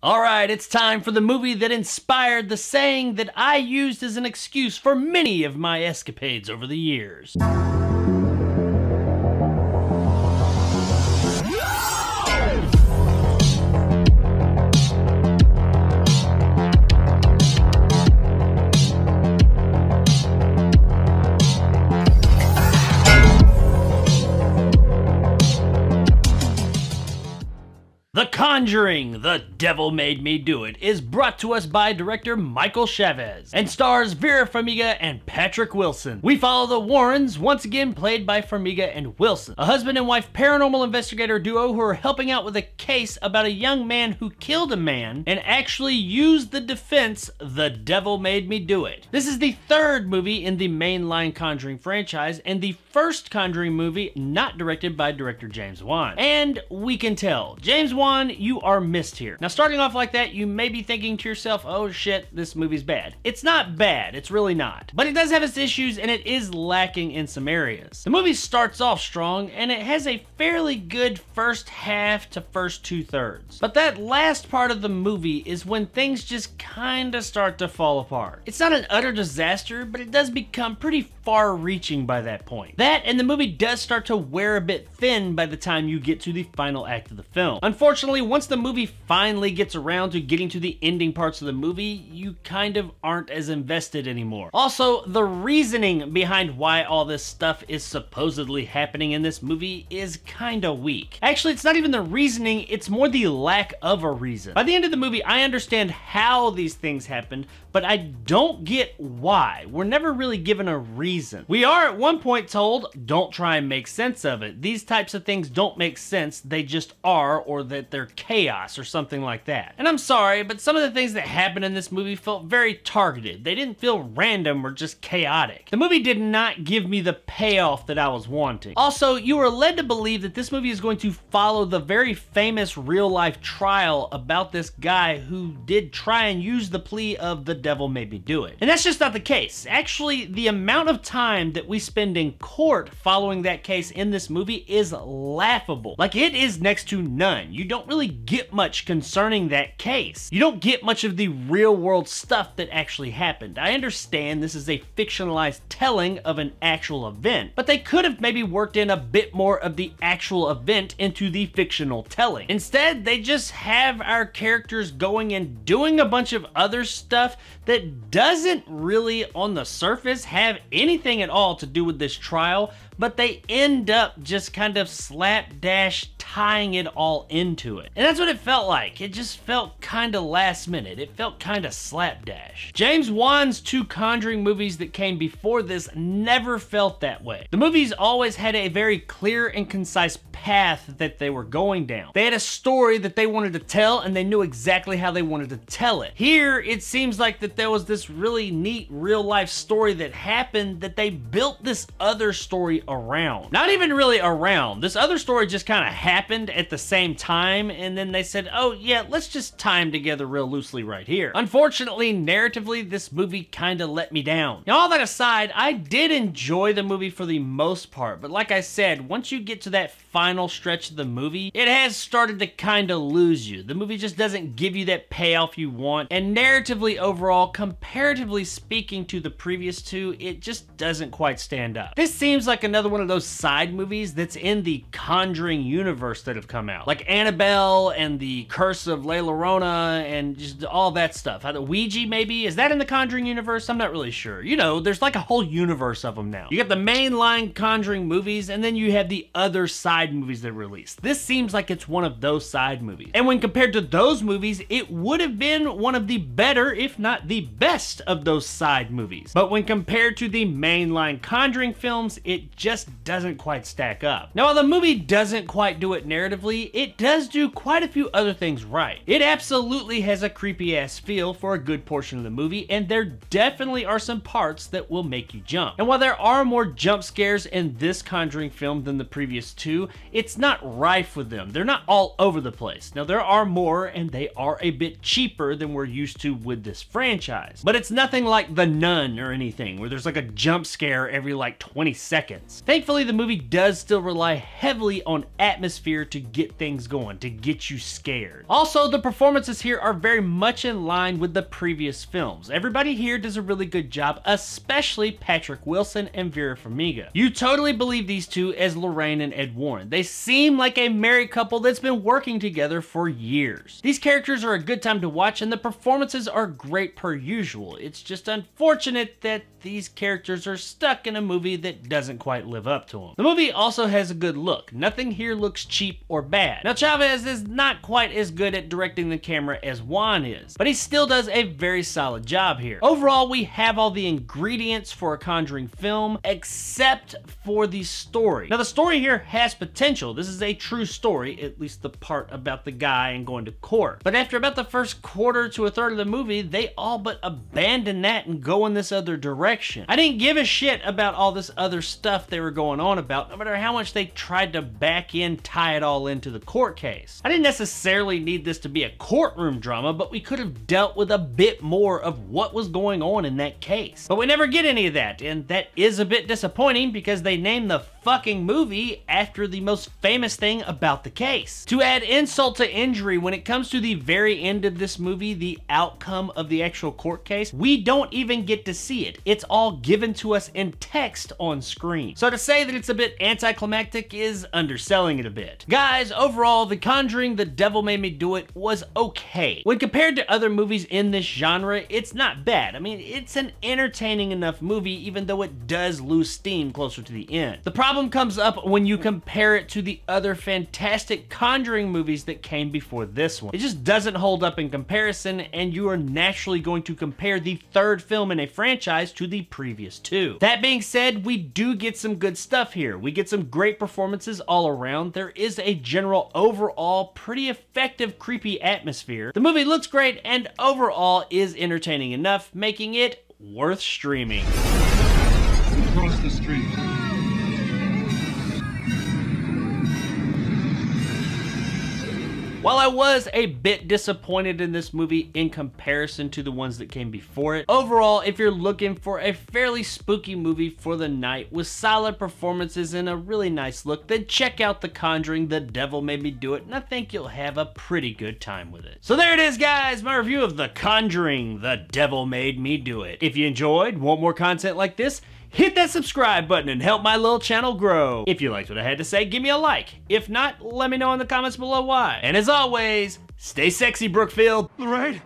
Alright, it's time for the movie that inspired the saying that I used as an excuse for many of my escapades over the years. The Conjuring, The Devil Made Me Do It, is brought to us by director Michael Chavez and stars Vera Farmiga and Patrick Wilson. We follow the Warrens, once again played by Farmiga and Wilson, a husband and wife paranormal investigator duo who are helping out with a case about a young man who killed a man and actually used the defense, The Devil Made Me Do It. This is the third movie in the mainline Conjuring franchise and the first Conjuring movie not directed by director James Wan. And we can tell, James Wan, you are missed here. Now, starting off like that, you may be thinking to yourself, oh shit, this movie's bad. It's not bad, it's really not. But it does have its issues and it is lacking in some areas. The movie starts off strong and it has a fairly good first half to first 2/3. But that last part of the movie is when things just kinda start to fall apart. It's not an utter disaster, but it does become pretty far-reaching by that point. That and the movie does start to wear a bit thin by the time you get to the final act of the film. Unfortunately, once the movie finally gets around to getting to the ending parts of the movie, you kind of aren't as invested anymore. Also, the reasoning behind why all this stuff is supposedly happening in this movie is kinda weak. Actually, it's not even the reasoning, it's more the lack of a reason. By the end of the movie, I understand how these things happened, but I don't get why. We're never really given a reason. We are at one point told, don't try and make sense of it. These types of things don't make sense, they just are, or that they're chaos or something like that. And I'm sorry, but some of the things that happened in this movie felt very targeted. They didn't feel random or just chaotic. The movie did not give me the payoff that I was wanting. Also, you are led to believe that this movie is going to follow the very famous real-life trial about this guy who did try and use the plea of the devil made me do it. And that's just not the case. Actually, the amount of time that we spend in court following that case in this movie is laughable. Like, it is next to none. You don't really get much concerning that case. You don't get much of the real world stuff that actually happened. I understand this is a fictionalized telling of an actual event, but they could have maybe worked in a bit more of the actual event into the fictional telling. Instead, they just have our characters going and doing a bunch of other stuff that doesn't really, on the surface, have anything at all to do with this trial, but they end up just kind of slapdash tying it all into it. And that's what it felt like. It just felt kind of last minute. It felt kind of slapdash. James Wan's two Conjuring movies that came before this never felt that way. The movies always had a very clear and concise path that they were going down. They had a story that they wanted to tell and they knew exactly how they wanted to tell it. Here, it seems like that there was this really neat real life story that happened that they built this other story around. Not even really around. This other story just kind of happened at the same time and then they said, oh yeah, let's just tie them together real loosely right here. Unfortunately, narratively, this movie kind of let me down. Now, all that aside, I did enjoy the movie for the most part, but like I said, once you get to that final stretch of the movie, it has started to kind of lose you. The movie just doesn't give you that payoff you want, and narratively overall, comparatively speaking to the previous two, it just doesn't quite stand up. This seems like another one of those side movies that's in the Conjuring universe that have come out. Like Annabelle and the Curse of La Llorona and just all that stuff. The Ouija maybe? Is that in the Conjuring universe? I'm not really sure. You know, there's like a whole universe of them now. You got the mainline Conjuring movies and then you have the other side movies that released. This seems like it's one of those side movies. And when compared to those movies, it would have been one of the better, if not the best of those side movies. But when compared to the mainline Conjuring films, it just doesn't quite stack up. Now, while the movie doesn't quite do it narratively, it does do quite a few other things right. It absolutely has a creepy ass feel for a good portion of the movie, and there definitely are some parts that will make you jump. And while there are more jump scares in this Conjuring film than the previous two, it's not rife with them. They're not all over the place. Now, there are more, and they are a bit cheaper than we're used to with this franchise. But it's nothing like The Nun or anything, where there's like a jump scare every like 20 seconds. suspense. Thankfully, the movie does still rely heavily on atmosphere to get things going, to get you scared. Also, the performances here are very much in line with the previous films. Everybody here does a really good job, especially Patrick Wilson and Vera Farmiga. You totally believe these two as Lorraine and Ed Warren. They seem like a married couple that's been working together for years. These characters are a good time to watch, and the performances are great per usual. It's just unfortunate that these characters are stuck in a movie that doesn't quite live up to them. The movie also has a good look. Nothing here looks cheap or bad. Now, Chavez is not quite as good at directing the camera as Juan is, but he still does a very solid job here. Overall, we have all the ingredients for a Conjuring film, except for the story. Now, the story here has potential. This is a true story, at least the part about the guy and going to court. But after about the first quarter to a third of the movie, they all but abandon that and go in this other direction. I didn't give a shit about all this other stuff they were going on about, no matter how much they tried to back in, tie it all into the court case. I didn't necessarily need this to be a courtroom drama, but we could have dealt with a bit more of what was going on in that case. But we never get any of that, and that is a bit disappointing because they named the fucking movie after the most famous thing about the case. To add insult to injury, when it comes to the very end of this movie, the outcome of the actual court case, we don't even get to see it. It's all given to us in text on screen. So to say that it's a bit anticlimactic is underselling it a bit. Guys, overall, The Conjuring, The Devil Made Me Do It was okay. When compared to other movies in this genre, it's not bad. I mean, it's an entertaining enough movie, even though it does lose steam closer to the end. The problem comes up when you compare it to the other fantastic Conjuring movies that came before this one. It just doesn't hold up in comparison, and you are naturally going to compare the third film in a franchise to the previous two. That being said, we do get some good stuff here. We get some great performances all around. There is a general overall pretty effective creepy atmosphere. The movie looks great and overall is entertaining enough, making it worth streaming. Across the street. While I was a bit disappointed in this movie in comparison to the ones that came before it, overall, if you're looking for a fairly spooky movie for the night with solid performances and a really nice look, then check out The Conjuring, The Devil Made Me Do It, and I think you'll have a pretty good time with it. So there it is, guys, my review of The Conjuring, The Devil Made Me Do It. If you enjoyed, want more content like this, hit that subscribe button and help my little channel grow. If you liked what I had to say, give me a like. If not, let me know in the comments below why. And as always, stay sexy, Brookfield. Lorraine?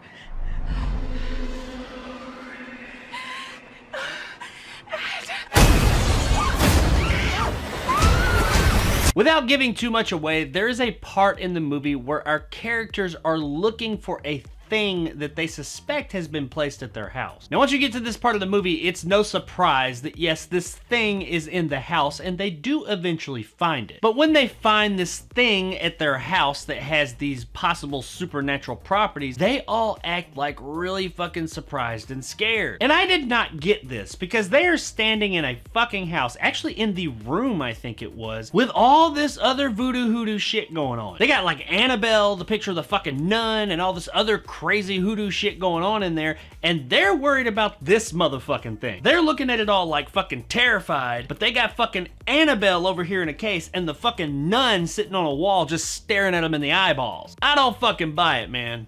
Without giving too much away, there is a part in the movie where our characters are looking for a thing that they suspect has been placed at their house. Now, once you get to this part of the movie, it's no surprise that yes, this thing is in the house and they do eventually find it. But when they find this thing at their house that has these possible supernatural properties, they all act like really fucking surprised and scared. And I did not get this because they are standing in a fucking house, actually in the room I think it was, with all this other voodoo hoodoo shit going on. They got like Annabelle, the picture of the fucking nun, and all this other crazy hoodoo shit going on in there, and they're worried about this motherfucking thing. They're looking at it all like fucking terrified, but they got fucking Annabelle over here in a case and the fucking nun sitting on a wall just staring at them in the eyeballs. I don't fucking buy it, man.